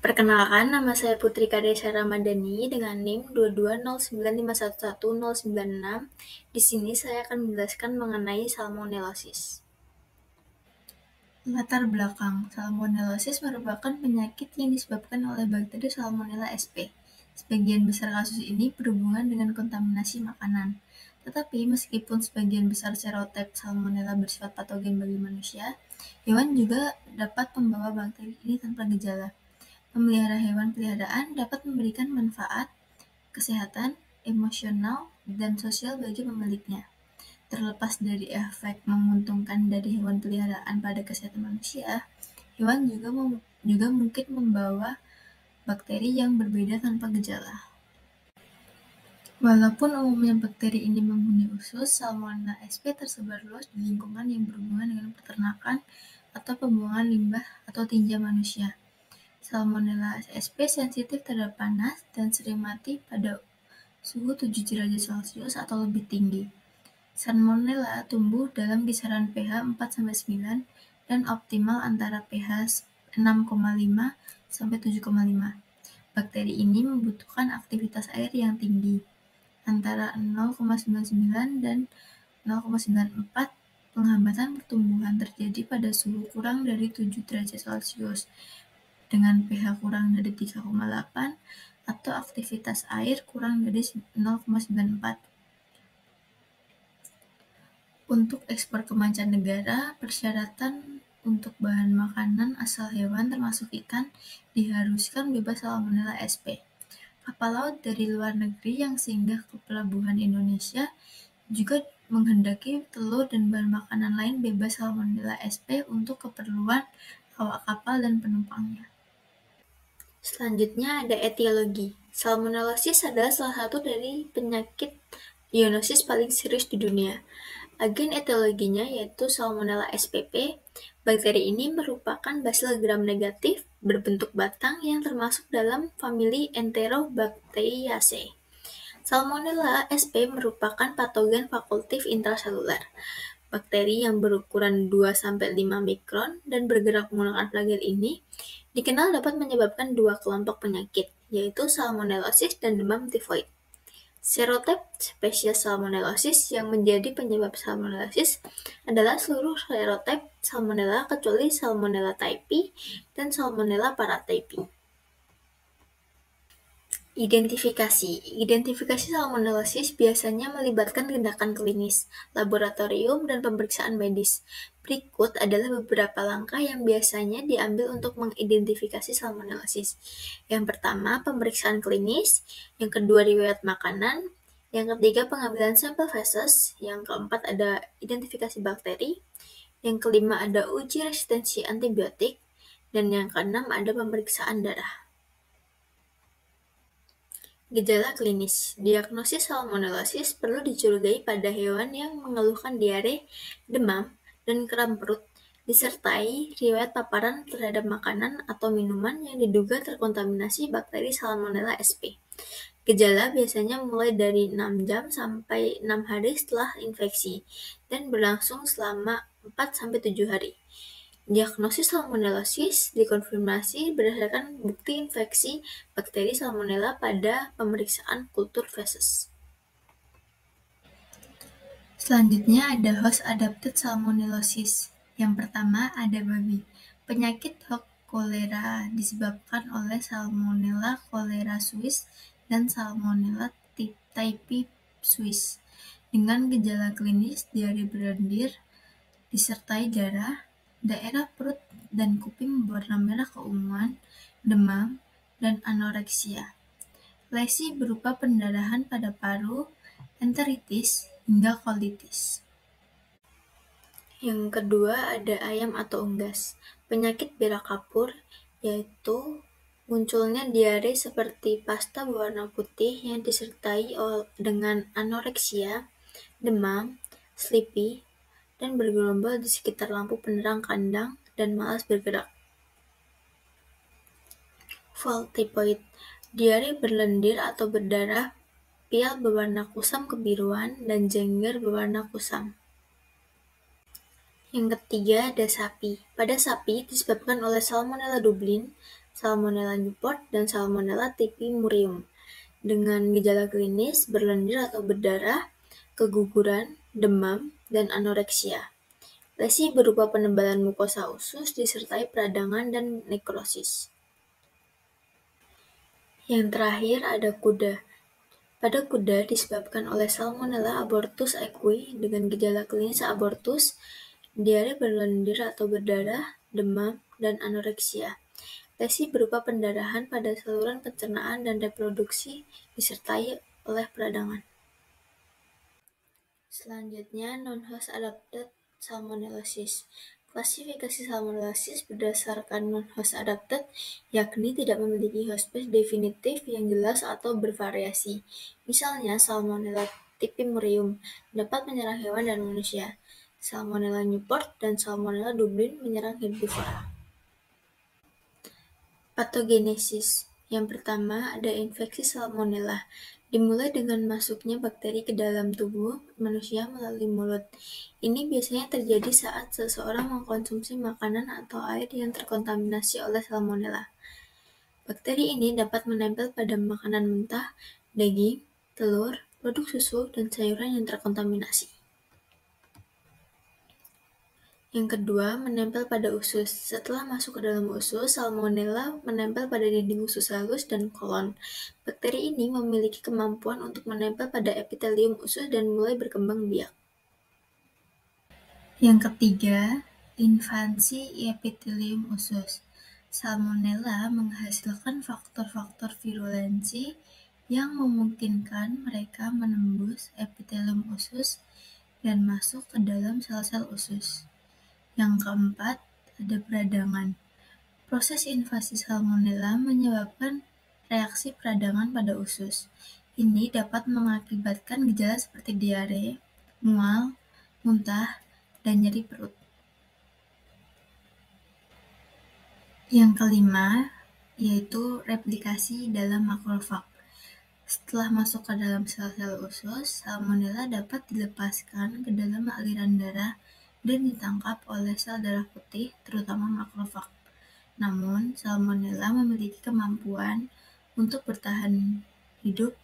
Perkenalkan, nama saya Putri Kadesha Ramadhani dengan NIM 22095111096. Di sini saya akan menjelaskan mengenai salmonellosis. Latar belakang, salmonellosis merupakan penyakit yang disebabkan oleh bakteri Salmonella sp. Sebagian besar kasus ini berhubungan dengan kontaminasi makanan. Tetapi meskipun sebagian besar serotip Salmonella bersifat patogen bagi manusia, hewan juga dapat membawa bakteri ini tanpa gejala. Memelihara hewan peliharaan dapat memberikan manfaat, kesehatan, emosional, dan sosial bagi pemiliknya. Terlepas dari efek menguntungkan dari hewan peliharaan pada kesehatan manusia, hewan juga mungkin membawa bakteri yang berbeda tanpa gejala. Walaupun umumnya bakteri ini membunuh usus, Salmonella sp tersebar luas di lingkungan yang berhubungan dengan peternakan atau pembuangan limbah atau tinja manusia. Salmonella sp sensitif terhadap panas dan sering mati pada suhu 7 derajat Celcius atau lebih tinggi. Salmonella tumbuh dalam kisaran pH 4-9 dan optimal antara pH 6,5 sampai 7,5. Bakteri ini membutuhkan aktivitas air yang tinggi, antara 0,99 dan 0,94. Penghambatan pertumbuhan terjadi pada suhu kurang dari 7 derajat Celcius dengan pH kurang dari 3,8 atau aktivitas air kurang dari 0,94. Untuk ekspor ke mancanegara, persyaratan untuk bahan makanan asal hewan termasuk ikan diharuskan bebas Salmonella sp. Kapal laut dari luar negeri yang singgah ke pelabuhan Indonesia juga menghendaki telur dan bahan makanan lain bebas Salmonella sp untuk keperluan awak kapal dan penumpangnya. Selanjutnya ada etiologi. Salmonellosis adalah salah satu dari penyakit zoonosis paling serius di dunia. Agen etiologinya yaitu Salmonella spp. Bakteri ini merupakan bacil gram negatif berbentuk batang yang termasuk dalam famili Enterobacteriaceae. Salmonella sp merupakan patogen fakultatif intraseluler. Bakteri yang berukuran 2-5 mikron dan bergerak menggunakan flagel ini dikenal dapat menyebabkan dua kelompok penyakit, yaitu salmonellosis dan demam tifoid. Serotip spesies salmonellosis yang menjadi penyebab salmonellosis adalah seluruh serotip Salmonella kecuali Salmonella typhi dan Salmonella paratyphi. Identifikasi salmonellosis biasanya melibatkan tindakan klinis, laboratorium, dan pemeriksaan medis. Berikut adalah beberapa langkah yang biasanya diambil untuk mengidentifikasi salmonellosis. Yang pertama, pemeriksaan klinis. Yang kedua, riwayat makanan. Yang ketiga, pengambilan sampel feses. Yang keempat, ada identifikasi bakteri. Yang kelima, ada uji resistensi antibiotik. Dan yang keenam, ada pemeriksaan darah. Gejala klinis. Diagnosis salmonellosis perlu dicurigai pada hewan yang mengeluhkan diare, demam, dan kram perut, disertai riwayat paparan terhadap makanan atau minuman yang diduga terkontaminasi bakteri Salmonella sp. Gejala biasanya mulai dari 6 jam sampai 6 hari setelah infeksi dan berlangsung selama 4-7 hari. Diagnosis salmonellosis dikonfirmasi berdasarkan bukti infeksi bakteri Salmonella pada pemeriksaan kultur feses. Selanjutnya ada host adapted salmonellosis. Yang pertama ada babi. Penyakit Hock cholera disebabkan oleh Salmonella cholera Swiss dan Salmonella typhi Swiss dengan gejala klinis diare berlendir disertai darah, daerah perut dan kuping berwarna merah keunguan, demam, dan anoreksia. Lesi berupa pendarahan pada paru, enteritis, hingga kolitis. Yang kedua ada ayam atau unggas. Penyakit berak kapur yaitu munculnya diare seperti pasta berwarna putih yang disertai dengan anoreksia, demam, sleepy, dan bergerombol di sekitar lampu penerang kandang dan malas bergerak. Fall typhoid, diare berlendir atau berdarah, pial berwarna kusam kebiruan, dan jengger berwarna kusam. Yang ketiga ada sapi. Pada sapi disebabkan oleh Salmonella Dublin, Salmonella Newport, dan Salmonella typhimurium. Dengan gejala klinis berlendir atau berdarah, keguguran, demam, dan anoreksia. Lesi berupa penebalan mukosa usus disertai peradangan dan nekrosis. Yang terakhir ada kuda. Pada kuda disebabkan oleh Salmonella abortus equi dengan gejala klinis abortus, diare berlendir atau berdarah, demam, dan anoreksia. Lesi berupa pendarahan pada saluran pencernaan dan reproduksi disertai oleh peradangan. Selanjutnya, non-host adapted salmonellosis. Klasifikasi salmonellosis berdasarkan non-host adapted, yakni tidak memiliki host base definitif yang jelas atau bervariasi. Misalnya, Salmonella typhimurium dapat menyerang hewan dan manusia. Salmonella Newport dan Salmonella Dublin menyerang herbivora. Patogenesis. Yang pertama, ada infeksi Salmonella. Dimulai dengan masuknya bakteri ke dalam tubuh manusia melalui mulut. Ini biasanya terjadi saat seseorang mengkonsumsi makanan atau air yang terkontaminasi oleh Salmonella. Bakteri ini dapat menempel pada makanan mentah, daging, telur, produk susu, dan sayuran yang terkontaminasi. Yang kedua, menempel pada usus. Setelah masuk ke dalam usus, Salmonella menempel pada dinding usus halus dan kolon. Bakteri ini memiliki kemampuan untuk menempel pada epitelium usus dan mulai berkembang biak. Yang ketiga, invasi epitelium usus. Salmonella menghasilkan faktor-faktor virulensi yang memungkinkan mereka menembus epitelium usus dan masuk ke dalam sel-sel usus. Yang keempat, ada peradangan. Proses invasi Salmonella menyebabkan reaksi peradangan pada usus. Ini dapat mengakibatkan gejala seperti diare, mual, muntah, dan nyeri perut. Yang kelima, yaitu replikasi dalam makrofag. Setelah masuk ke dalam sel-sel usus, Salmonella dapat dilepaskan ke dalam aliran darah dan ditangkap oleh sel darah putih, terutama makrofag. Namun, Salmonella memiliki kemampuan untuk bertahan hidup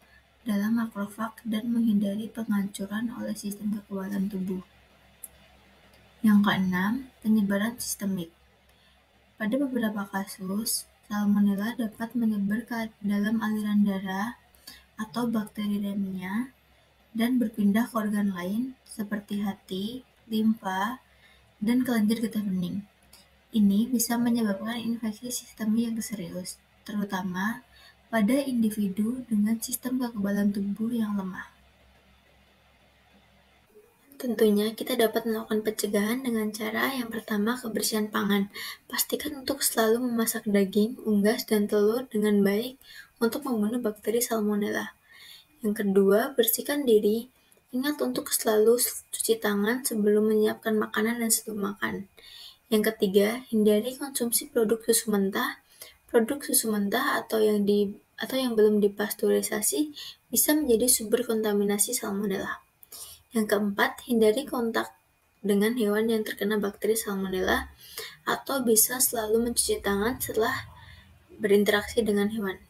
dalam makrofag dan menghindari penghancuran oleh sistem kekebalan tubuh. Yang keenam, penyebaran sistemik. Pada beberapa kasus, Salmonella dapat menyebar ke dalam aliran darah atau bakteriemia dan berpindah ke organ lain seperti hati, limfa, dan kelenjar getah bening. Ini bisa menyebabkan infeksi sistemik yang serius, terutama pada individu dengan sistem kekebalan tubuh yang lemah. Tentunya kita dapat melakukan pencegahan dengan cara yang pertama, kebersihan pangan. Pastikan untuk selalu memasak daging, unggas, dan telur dengan baik untuk membunuh bakteri Salmonella. Yang kedua, bersihkan diri. Ingat untuk selalu cuci tangan sebelum menyiapkan makanan dan sebelum makan. Yang ketiga, hindari konsumsi produk susu mentah. Produk susu mentah atau yang belum dipasteurisasi bisa menjadi sumber kontaminasi Salmonella. Yang keempat, hindari kontak dengan hewan yang terkena bakteri Salmonella atau bisa selalu mencuci tangan setelah berinteraksi dengan hewan.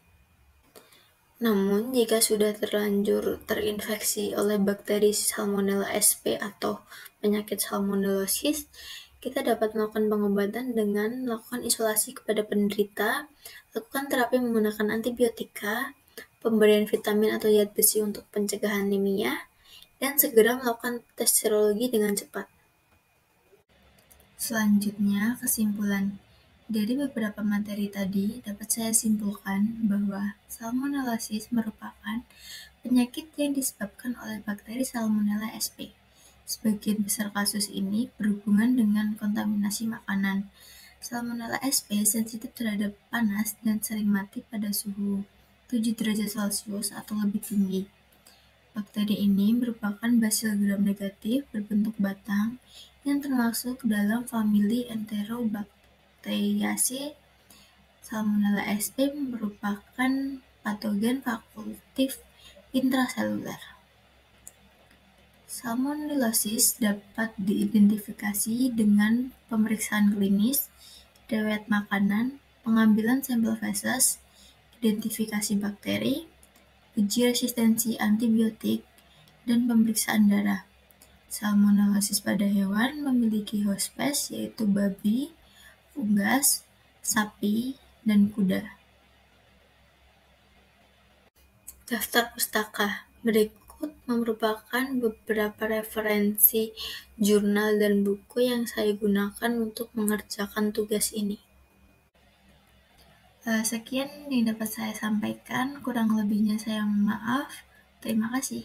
Namun, jika sudah terlanjur terinfeksi oleh bakteri Salmonella sp atau penyakit salmonellosis, kita dapat melakukan pengobatan dengan melakukan isolasi kepada penderita, lakukan terapi menggunakan antibiotika, pemberian vitamin atau zat besi untuk pencegahan anemia, dan segera melakukan tes serologi dengan cepat. Selanjutnya, kesimpulan. Dari beberapa materi tadi, dapat saya simpulkan bahwa salmonellosis merupakan penyakit yang disebabkan oleh bakteri Salmonella sp. Sebagian besar kasus ini berhubungan dengan kontaminasi makanan. Salmonella sp sensitif terhadap panas dan sering mati pada suhu 7 derajat Celcius atau lebih tinggi. Bakteri ini merupakan bacil gram negatif berbentuk batang yang termasuk dalam famili Enterobacteriaceae. Salmonella sp merupakan patogen fakultatif intraseluler. Salmonellosis dapat diidentifikasi dengan pemeriksaan klinis, riwayat makanan, pengambilan sampel feses, identifikasi bakteri, uji resistensi antibiotik, dan pemeriksaan darah. Salmonellosis pada hewan memiliki hospes yaitu babi, unggas, sapi, dan kuda. Daftar pustaka berikut merupakan beberapa referensi jurnal dan buku yang saya gunakan untuk mengerjakan tugas ini. Sekian yang dapat saya sampaikan, kurang lebihnya saya mohon maaf. Terima kasih.